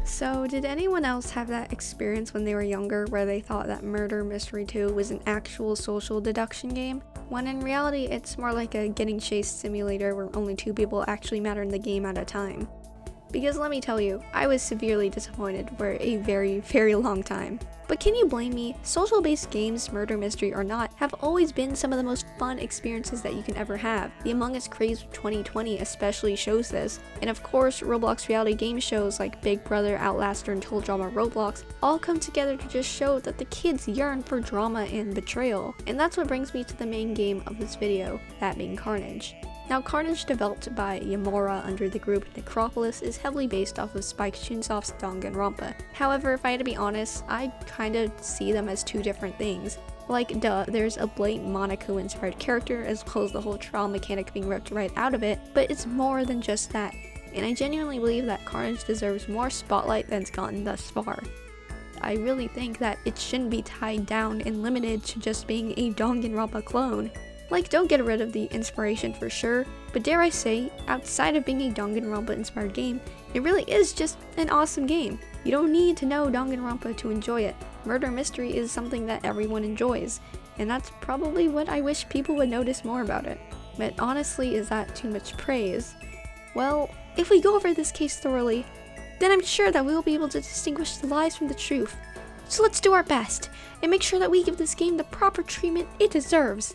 So, did anyone else have that experience when they were younger where they thought that Murder Mystery 2 was an actual social deduction game? When in reality, it's more like a getting chased simulator where only 2 people actually matter in the game at a time. Because let me tell you, I was severely disappointed for a very, very long time. But can you blame me? Social-based games, murder mystery or not, have always been some of the most fun experiences that you can ever have. The Among Us craze of 2020 especially shows this. And of course, Roblox reality game shows like Big Brother, Outlaster, and Total Drama Roblox all come together to just show that the kids yearn for drama and betrayal. And that's what brings me to the main game of this video, that being Carnage. Now, Carnage, developed by Yamura under the group Necropolis, is heavily based off of Spike Chunsoft's Danganronpa. However, if I had to be honest, I kinda see them as 2 different things. Like, duh, there's a blatant Monokuma-inspired character, as well as the whole trial mechanic being ripped right out of it, but it's more than just that. And I genuinely believe that Carnage deserves more spotlight than it's gotten thus far. I really think that it shouldn't be tied down and limited to just being a Danganronpa clone. Like, don't get rid of the inspiration for sure, but dare I say, outside of being a Danganronpa-inspired game, it really is just an awesome game. You don't need to know Danganronpa to enjoy it. Murder mystery is something that everyone enjoys, and that's probably what I wish people would notice more about it. But honestly, is that too much praise? Well, if we go over this case thoroughly, then I'm sure that we will be able to distinguish the lies from the truth. So let's do our best, and make sure that we give this game the proper treatment it deserves.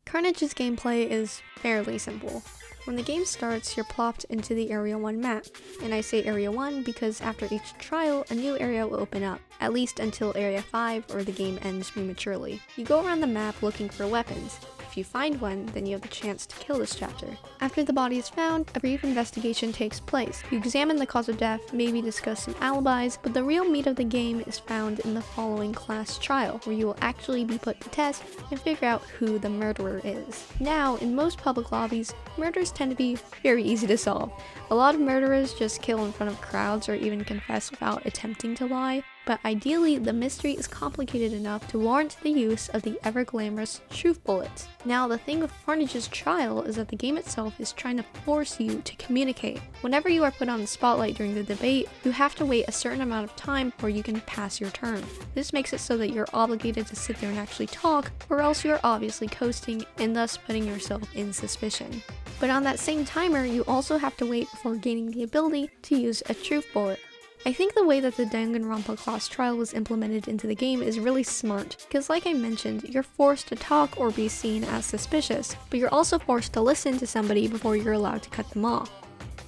Carnage's gameplay is fairly simple. When the game starts, you're plopped into the Area 1 map, and I say Area 1 because after each trial, a new area will open up, at least until Area 5 or the game ends prematurely. You go around the map looking for weapons. If you find one, then you have the chance to kill this chapter. After the body is found, a brief investigation takes place. You examine the cause of death, maybe discuss some alibis, but the real meat of the game is found in the following class trial, where you will actually be put to test and figure out who the murderer is. Now, in most public lobbies, murders tend to be very easy to solve. A lot of murderers just kill in front of crowds or even confess without attempting to lie, but ideally the mystery is complicated enough to warrant the use of the ever-glamorous truth bullets. Now, the thing with Carnage's trial is that the game itself is trying to force you to communicate. Whenever you are put on the spotlight during the debate, you have to wait a certain amount of time before you can pass your turn. This makes it so that you're obligated to sit there and actually talk, or else you're obviously coasting and thus putting yourself in suspicion. But on that same timer, you also have to wait before gaining the ability to use a truth bullet. I think the way that the Danganronpa class trial was implemented into the game is really smart, because like I mentioned, you're forced to talk or be seen as suspicious, but you're also forced to listen to somebody before you're allowed to cut them off.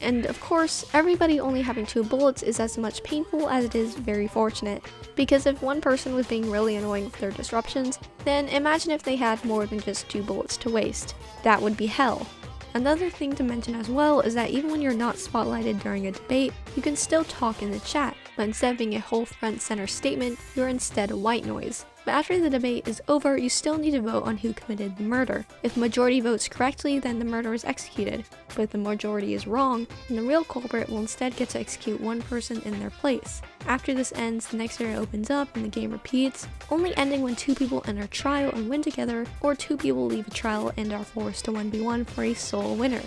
And of course, everybody only having 2 bullets is as much painful as it is very fortunate, because if one person was being really annoying with their disruptions, then imagine if they had more than just 2 bullets to waste. That would be hell. Another thing to mention as well is that even when you're not spotlighted during a debate, you can still talk in the chat, but instead of being a whole front center statement, you're instead a white noise. But after the debate is over, you still need to vote on who committed the murder. If the majority votes correctly, then the murder is executed. But if the majority is wrong, then the real culprit will instead get to execute one person in their place. After this ends, the next area opens up and the game repeats, only ending when 2 people enter a trial and win together, or 2 people leave a trial and are forced to 1v1 for a sole winner.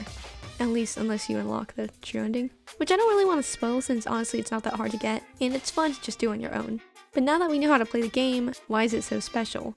At least unless you unlock the true ending. Which I don't really want to spoil, since honestly it's not that hard to get, and it's fun to just do on your own. But now that we know how to play the game, why is it so special?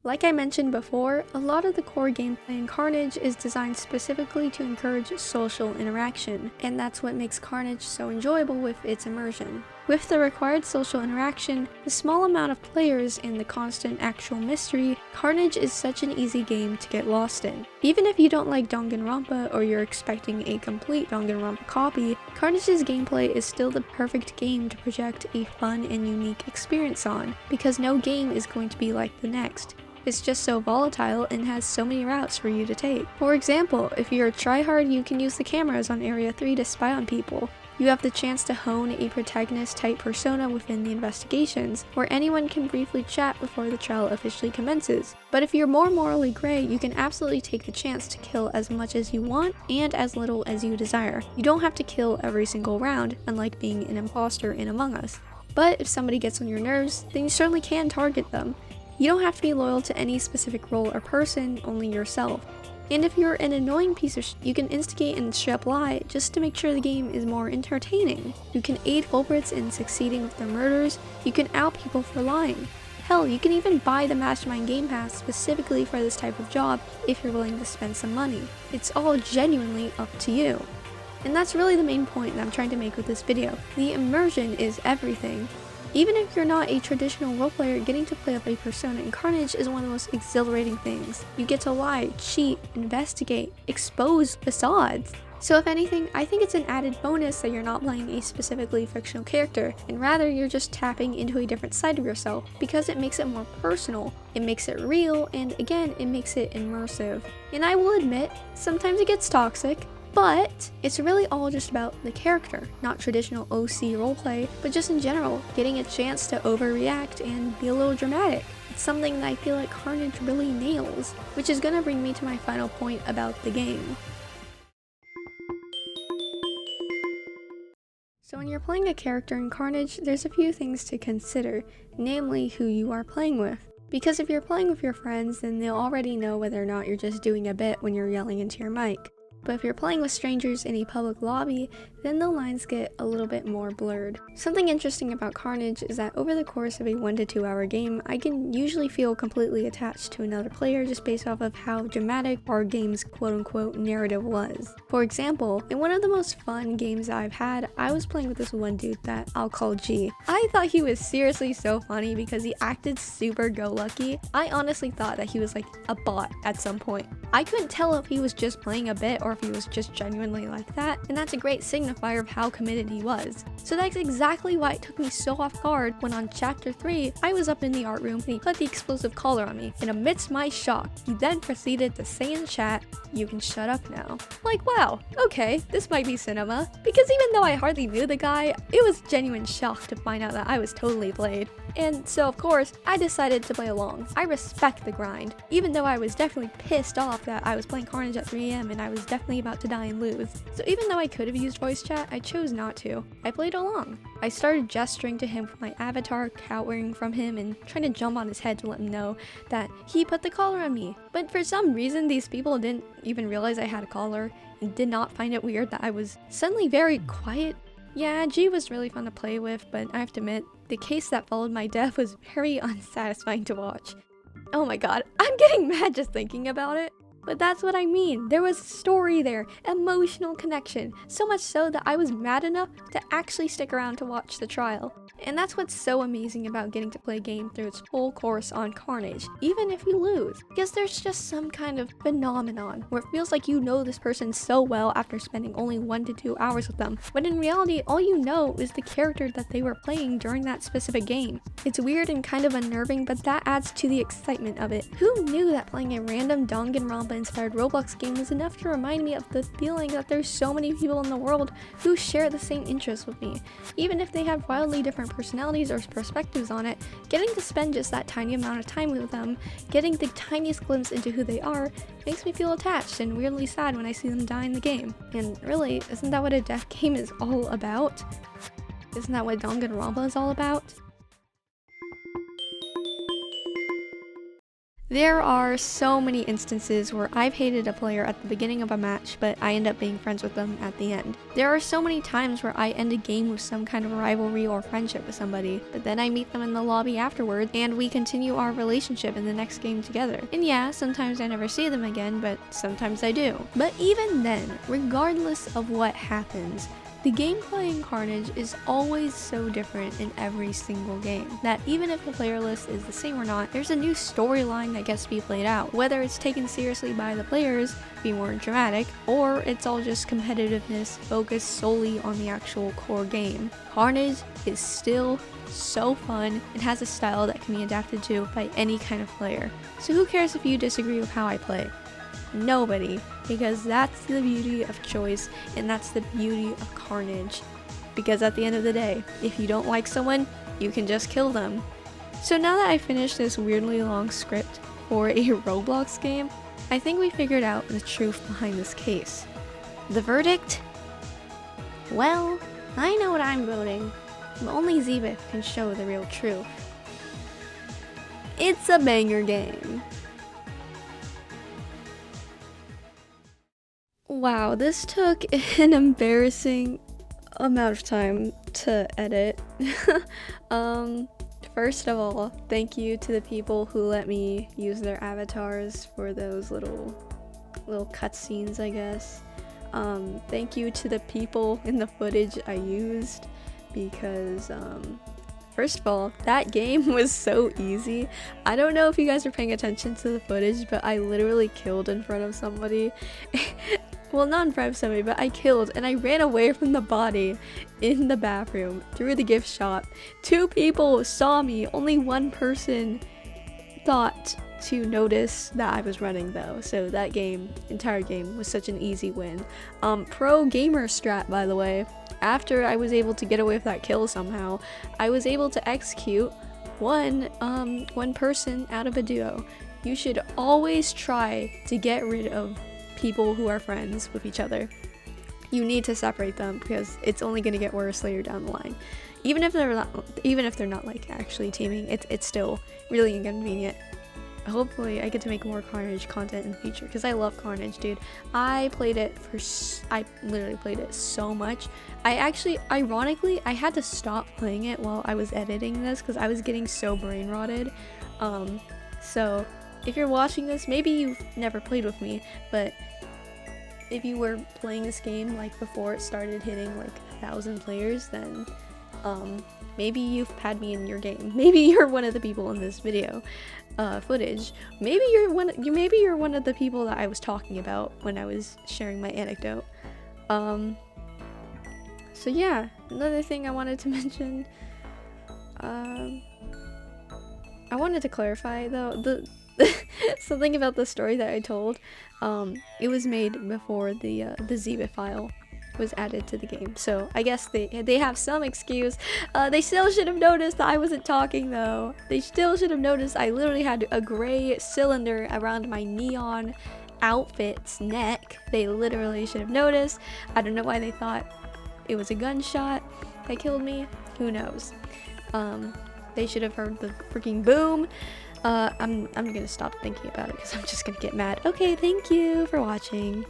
Like I mentioned before, a lot of the core gameplay in Carnage is designed specifically to encourage social interaction, and that's what makes Carnage so enjoyable with its immersion. With the required social interaction, the small amount of players, and the constant actual mystery, Carnage is such an easy game to get lost in. Even if you don't like Danganronpa or you're expecting a complete Danganronpa copy, Carnage's gameplay is still the perfect game to project a fun and unique experience on, because no game is going to be like the next. It's just so volatile and has so many routes for you to take. For example, if you're a tryhard, you can use the cameras on Area 3 to spy on people. You have the chance to hone a protagonist-type persona within the investigations, where anyone can briefly chat before the trial officially commences. But if you're more morally gray, you can absolutely take the chance to kill as much as you want and as little as you desire. You don't have to kill every single round, unlike being an imposter in Among Us. But if somebody gets on your nerves, then you certainly can target them. You don't have to be loyal to any specific role or person, only yourself. And if you're an annoying piece of you can instigate and straight up lie just to make sure the game is more entertaining. You can aid culprits in succeeding with their murders, you can out people for lying. Hell, you can even buy the Mastermind Game Pass specifically for this type of job if you're willing to spend some money. It's all genuinely up to you. And that's really the main point that I'm trying to make with this video. The immersion is everything. Even if you're not a traditional role player, getting to play up a persona in Carnage is one of the most exhilarating things. You get to lie, cheat, investigate, expose facades. So if anything, I think it's an added bonus that you're not playing a specifically fictional character, and rather you're just tapping into a different side of yourself, because it makes it more personal, it makes it real, and again, it makes it immersive. And I will admit, sometimes it gets toxic, but it's really all just about the character, not traditional OC roleplay, but just in general, getting a chance to overreact and be a little dramatic. It's something that I feel like Carnage really nails, which is gonna bring me to my final point about the game. So when you're playing a character in Carnage, there's a few things to consider, namely who you are playing with. Because if you're playing with your friends, then they'll already know whether or not you're just doing a bit when you're yelling into your mic. But if you're playing with strangers in a public lobby, then the lines get a little bit more blurred. Something interesting about Carnage is that over the course of a 1 to 2 hour game, I can usually feel completely attached to another player just based off of how dramatic our game's quote-unquote narrative was. For example, in one of the most fun games that I've had, I was playing with this one dude that I'll call G. I thought he was seriously so funny because he acted super go-lucky. I honestly thought that he was like a bot at some point. I couldn't tell if he was just playing a bit or if he was just genuinely like that, and that's a great signifier of how committed he was. So that's exactly why it took me so off guard when on chapter 3, I was up in the art room and he put the explosive collar on me, and amidst my shock, he then proceeded to say in chat, "You can shut up now." Like, wow, okay, this might be cinema. Because even though I hardly knew the guy, it was genuine shock to find out that I was totally played. And so of course, I decided to play along. I respect the grind, even though I was definitely pissed off that I was playing Carnage at 3 AM and I was definitely about to die and lose. So even though I could have used voice chat, I chose not to. I played along. I started gesturing to him with my avatar, cowering from him and trying to jump on his head to let him know that he put the collar on me. But for some reason, these people didn't even realize I had a collar and did not find it weird that I was suddenly very quiet. Yeah, G was really fun to play with, but I have to admit, the case that followed my death was very unsatisfying to watch. Oh my god, I'm getting mad just thinking about it. But that's what I mean. There was story there, emotional connection, so much so that I was mad enough to actually stick around to watch the trial. And that's what's so amazing about getting to play a game through its full course on Carnage, even if you lose. Because there's just some kind of phenomenon where it feels like you know this person so well after spending only 1 to 2 hours with them, when in reality, all you know is the character that they were playing during that specific game. It's weird and kind of unnerving, but that adds to the excitement of it. Who knew that playing a random Danganronpa inspired Roblox game was enough to remind me of the feeling that there's so many people in the world who share the same interests with me. Even if they have wildly different personalities or perspectives on it, getting to spend just that tiny amount of time with them, getting the tiniest glimpse into who they are, makes me feel attached and weirdly sad when I see them die in the game. And really, isn't that what a death game is all about? Isn't that what Danganronpa is all about? There are so many instances where I've hated a player at the beginning of a match, but I end up being friends with them at the end. There are so many times where I end a game with some kind of rivalry or friendship with somebody, but then I meet them in the lobby afterward, and we continue our relationship in the next game together. And yeah, sometimes I never see them again, but sometimes I do. But even then, regardless of what happens, the gameplay in Carnage is always so different in every single game, that even if the player list is the same or not, there's a new storyline that gets to be played out, whether it's taken seriously by the players, being more dramatic, or it's all just competitiveness focused solely on the actual core game. Carnage is still so fun and has a style that can be adapted to by any kind of player. So who cares if you disagree with how I play? Nobody, because that's the beauty of choice and that's the beauty of Carnage. Because at the end of the day, if you don't like someone, you can just kill them. So now that I finished this weirdly long script for a Roblox game, I think we figured out the truth behind this case. The verdict? Well, I know what I'm voting, but only Zebeth can show the real truth. It's a banger game. Wow, this took an embarrassing amount of time to edit. First of all, thank you to the people who let me use their avatars for those little cutscenes, I guess. Thank you to the people in the footage I used, because first of all, that game was so easy. I don't know if you guys are paying attention to the footage, but I literally killed in front of somebody. Well, not in front of somebody, but I killed, and I ran away from the body in the bathroom through the gift shop. 2 people saw me. Only 1 person thought to notice that I was running though. So that entire game was such an easy win. Pro gamer strat, by the way. After I was able to get away with that kill somehow, I was able to execute one person out of a duo. You should always try to get rid of people who are friends with each other. You need to separate them, because it's only going to get worse later down the line. Even if they're not like actually teaming, it's still really inconvenient. Hopefully I get to make more Carnage content in the future, because I love Carnage, dude. I literally played it so much. Ironically, I had to stop playing it while I was editing this because I was getting so brain rotted. So if you're watching this, maybe you've never played with me, but if you were playing this game like before it started hitting like 1,000 players, then maybe you've had me in your game. Maybe you're one of the people in this video footage. Maybe you're one of the people that I was talking about when I was sharing my anecdote. So yeah, another thing I wanted to mention, I wanted to clarify though, something about the story that I told. It was made before the Ziba file was added to the game, so I guess they have some excuse. They still should have noticed that I wasn't talking though. They still should have noticed I literally had a gray cylinder around my neon outfit's neck. They literally should have noticed. I don't know why they thought it was a gunshot that killed me. Who knows? They should have heard the freaking boom. I'm gonna stop thinking about it because I'm just gonna get mad. Okay, thank you for watching.